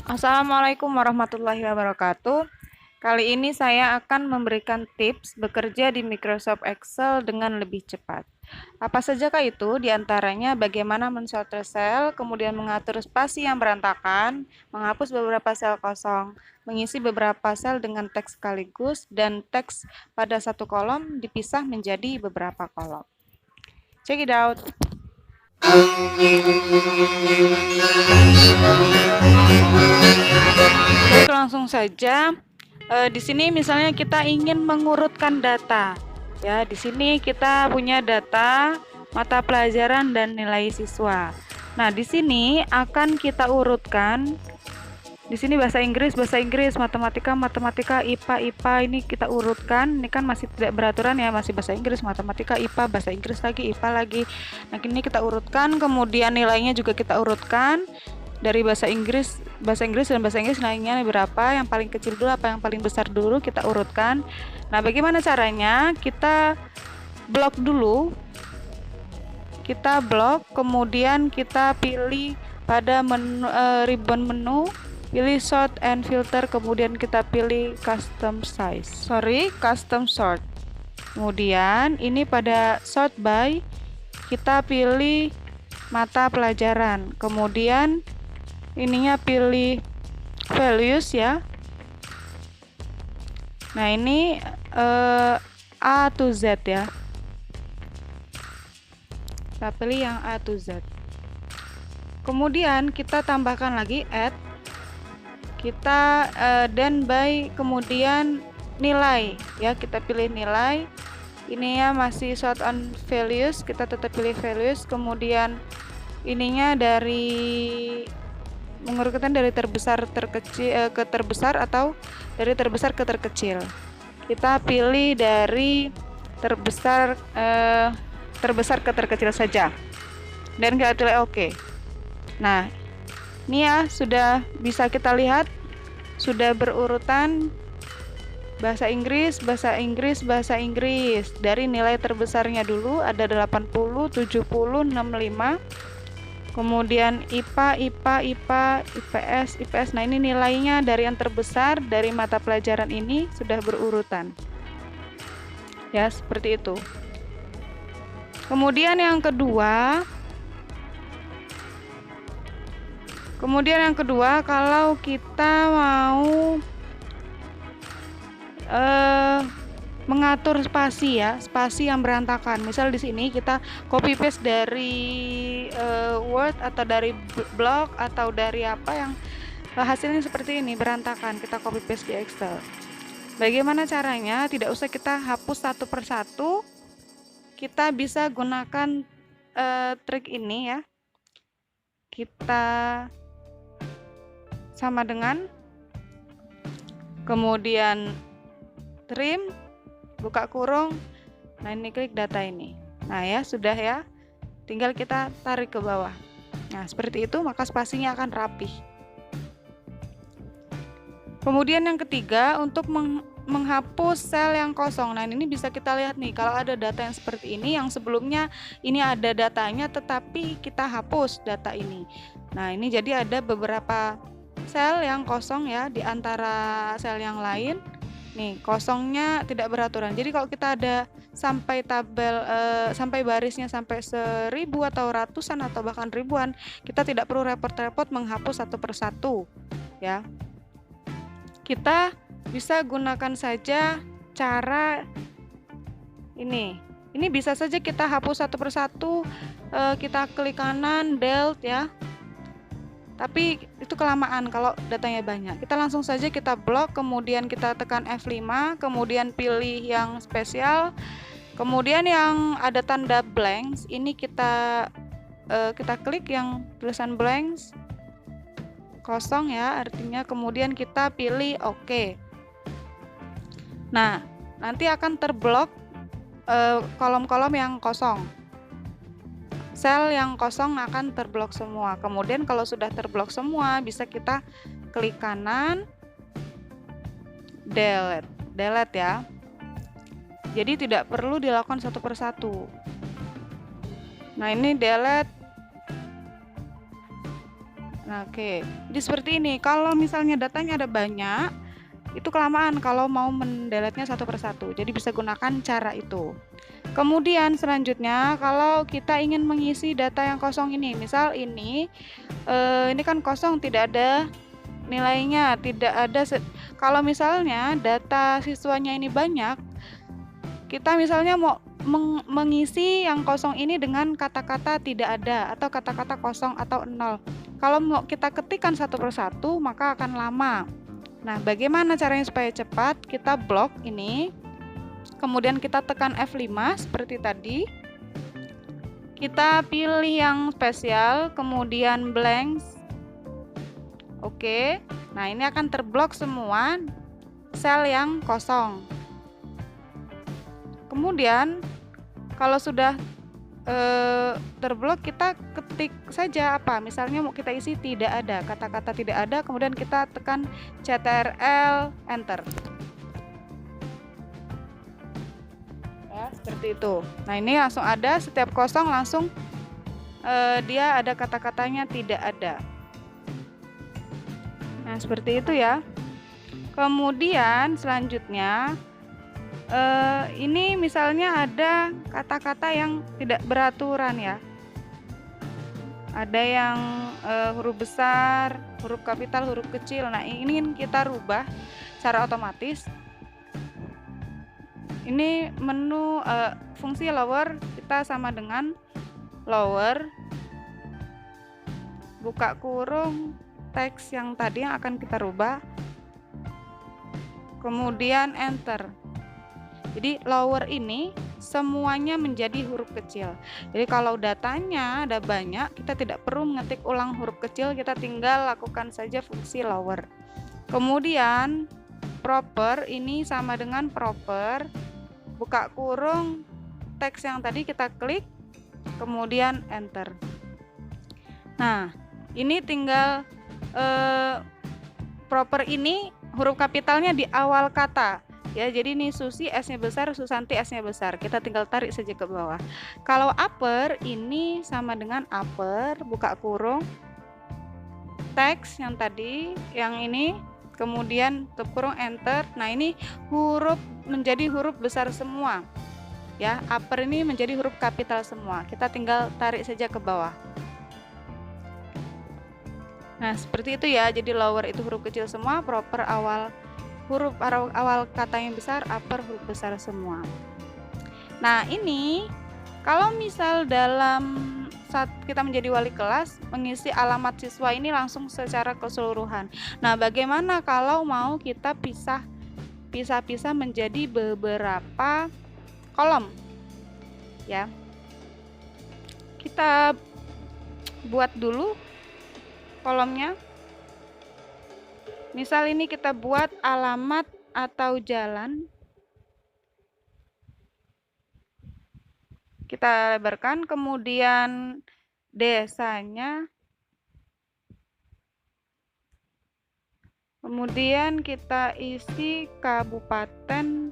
Assalamualaikum warahmatullahi wabarakatuh. Kali ini saya akan memberikan tips bekerja di Microsoft Excel dengan lebih cepat. Apa sajakah itu? Di antaranya bagaimana mensortir sel, kemudian mengatur spasi yang berantakan, menghapus beberapa sel kosong, mengisi beberapa sel dengan teks sekaligus, dan teks pada satu kolom dipisah menjadi beberapa kolom. Check it out. Baik, langsung saja. Di sini misalnya kita ingin mengurutkan data. Ya, di sini kita punya data mata pelajaran dan nilai siswa. Nah, di sini akan kita urutkan. Di sini bahasa Inggris, matematika, IPA, ini kita urutkan. Ini kan masih tidak beraturan ya, masih bahasa Inggris, matematika, IPA, bahasa Inggris lagi, IPA lagi. Nah, ini kita urutkan, kemudian nilainya juga kita urutkan dari bahasa Inggris dan bahasa Inggris nilainya berapa, yang paling kecil dulu apa yang paling besar dulu kita urutkan. Nah, bagaimana caranya? Kita blok dulu, kemudian kita pilih pada menu, ribbon menu, pilih sort and filter, kemudian kita pilih custom sort. Kemudian ini pada sort by kita pilih mata pelajaran, kemudian ininya pilih values ya. Nah, ini A to Z ya. Kita pilih yang A to Z. Kemudian kita tambahkan lagi add. Kita then by, kemudian nilai ya, kita pilih nilai. Ini ya masih sort on values, kita tetap pilih values. Kemudian ininya dari mengurutkan dari terbesar terkecil ke terbesar atau dari terbesar ke terkecil. Kita pilih dari terbesar ke terkecil saja dan kita pilih OK. Nah, ini ya sudah bisa kita lihat sudah berurutan bahasa Inggris dari nilai terbesarnya dulu ada 80, 70, 65. Kemudian IPA, IPS. Nah, ini nilainya dari yang terbesar dari mata pelajaran ini sudah berurutan. Ya, seperti itu. Kemudian yang kedua, kalau kita mau mengatur spasi ya, spasi yang berantakan. Misal di sini kita copy paste dari Word atau dari blog atau dari apa yang hasilnya seperti ini berantakan, kita copy paste di Excel. Bagaimana caranya? Tidak usah kita hapus satu persatu. Kita bisa gunakan trik ini ya. Kita sama dengan, kemudian trim, buka kurung. Nah, ini klik data ini. Nah ya, sudah ya. Tinggal kita tarik ke bawah. Nah, seperti itu, maka spasinya akan rapih. Kemudian yang ketiga, untuk menghapus sel yang kosong. Nah, ini bisa kita lihat nih, kalau ada data yang seperti ini, yang sebelumnya ini ada datanya, tetapi kita hapus data ini. Nah, ini jadi ada beberapa sel yang kosong ya, di antara sel yang lain. Nih, kosongnya tidak beraturan. Jadi kalau kita ada sampai tabel sampai barisnya sampai 1000 atau ratusan atau bahkan ribuan, kita tidak perlu repot-repot menghapus satu persatu ya. Kita bisa gunakan saja cara ini. Ini bisa saja kita hapus satu persatu, kita klik kanan delete ya. Tapi itu kelamaan kalau datanya banyak. Kita langsung saja kita blok, kemudian kita tekan F5, kemudian pilih yang spesial, kemudian yang ada tanda blanks ini kita klik yang tulisan blanks, kosong ya artinya, kemudian kita pilih OK. Nah, nanti akan terblok kolom-kolom yang kosong. Sel yang kosong akan terblok semua. Kemudian kalau sudah terblok semua, bisa kita klik kanan, delete ya. Jadi tidak perlu dilakukan satu persatu. Nah, ini delete. Nah, oke. Jadi seperti ini. Kalau misalnya datanya ada banyak, itu kelamaan kalau mau mendeletnya satu persatu. Jadi bisa gunakan cara itu. Kemudian selanjutnya, kalau kita ingin mengisi data yang kosong ini, misal ini kan kosong, tidak ada nilainya, tidak ada. Kalau misalnya data siswanya ini banyak, kita misalnya mau mengisi yang kosong ini dengan kata-kata tidak ada atau kata-kata kosong atau nol. Kalau mau kita ketikkan satu persatu, maka akan lama. Nah, bagaimana caranya supaya cepat? Kita blok ini, kemudian kita tekan F5 seperti tadi. Kita pilih yang spesial, kemudian blank. Oke. Nah, ini akan terblok semua sel yang kosong. Kemudian kalau sudah terblok, kita ketik saja apa, misalnya mau kita isi tidak ada, kata-kata tidak ada, kemudian kita tekan CTRL enter ya, seperti itu. Nah, ini langsung ada, setiap kosong langsung dia ada kata-katanya tidak ada. Nah, seperti itu ya. Kemudian selanjutnya ini misalnya ada kata-kata yang tidak beraturan ya. Ada yang huruf besar, huruf kapital, huruf kecil. Nah, ini ingin kita rubah secara otomatis. Ini menu fungsi lower, kita sama dengan lower, buka kurung, teks yang tadi yang akan kita rubah, kemudian enter. Jadi lower ini semuanya menjadi huruf kecil. Jadi kalau datanya ada banyak, kita tidak perlu mengetik ulang huruf kecil, kita tinggal lakukan saja fungsi lower. Kemudian proper ini sama dengan proper, buka kurung, teks yang tadi kita klik, kemudian enter. Nah, ini tinggal proper ini huruf kapitalnya di awal kata. Ya, jadi ini Susi S-nya besar, Susanti S-nya besar. Kita tinggal tarik saja ke bawah. Kalau upper ini sama dengan upper, buka kurung, teks yang tadi, yang ini, kemudian tutup kurung enter. Nah, ini huruf menjadi huruf besar semua. Ya, upper ini menjadi huruf kapital semua. Kita tinggal tarik saja ke bawah. Nah, seperti itu ya. Jadi lower itu huruf kecil semua, proper huruf awal kata yang besar, upper huruf besar semua. Nah, ini kalau misal dalam saat kita menjadi wali kelas, mengisi alamat siswa ini langsung secara keseluruhan. Nah, bagaimana kalau mau kita pisah-pisah menjadi beberapa kolom? Ya. Kita buat dulu kolomnya. Misal ini kita buat alamat atau jalan. Kita lebarkan, kemudian desanya. Kemudian kita isi kabupaten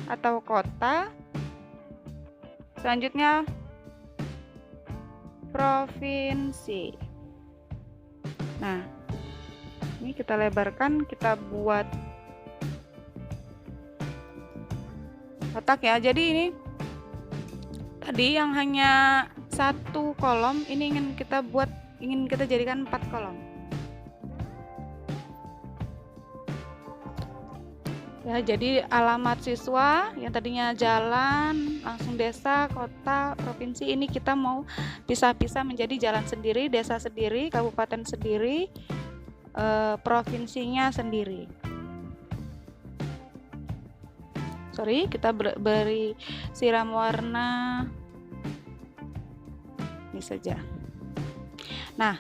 atau kota. Selanjutnya provinsi. Nah, ini kita lebarkan, kita buat kotak ya. Jadi ini tadi yang hanya satu kolom, ini ingin kita jadikan 4 kolom. Ya, jadi alamat siswa yang tadinya jalan, langsung desa, kota, provinsi, ini kita mau pisah-pisah menjadi jalan sendiri, desa sendiri, kabupaten sendiri, provinsinya sendiri. Sorry, kita beri siram warna ini saja. Nah,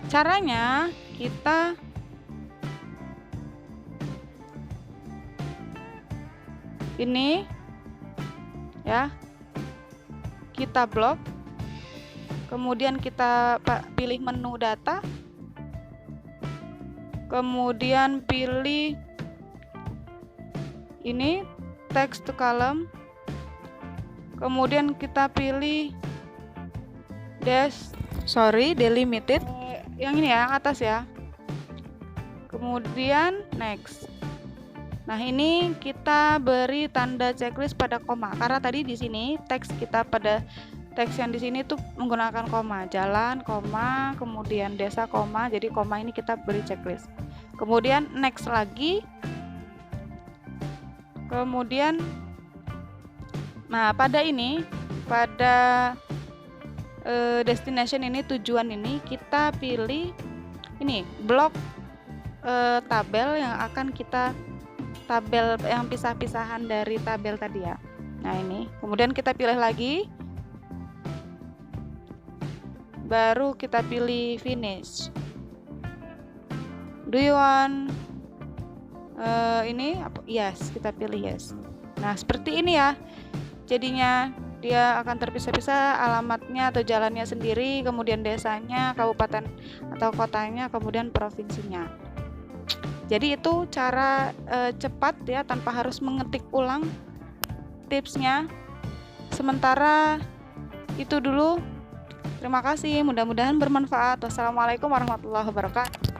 caranya kita ini ya, kita blok, kemudian kita pilih menu data, kemudian pilih ini text to column, kemudian kita pilih delimited, yang ini ya, yang atas ya. Kemudian next. Nah, ini kita beri tanda checklist pada koma karena tadi di sini teks kita pada teks yang di sini tuh menggunakan koma, jalan, koma, kemudian desa, koma. Jadi koma ini kita beri checklist. Kemudian next lagi. Kemudian nah, pada ini pada destination ini, tujuan ini kita pilih ini blok tabel yang akan kita tabel yang pisah-pisahan dari tabel tadi ya. Nah, ini kemudian kita pilih lagi, baru kita pilih finish. Do you want ini apa? Yes, kita pilih yes. Nah, seperti ini ya jadinya. Dia akan terpisah-pisah, alamatnya atau jalannya sendiri, kemudian desanya, kabupaten atau kotanya, kemudian provinsinya. Jadi itu cara cepat ya, tanpa harus mengetik ulang tipsnya. Sementara itu dulu. Terima kasih, mudah-mudahan bermanfaat. Wassalamualaikum warahmatullahi wabarakatuh.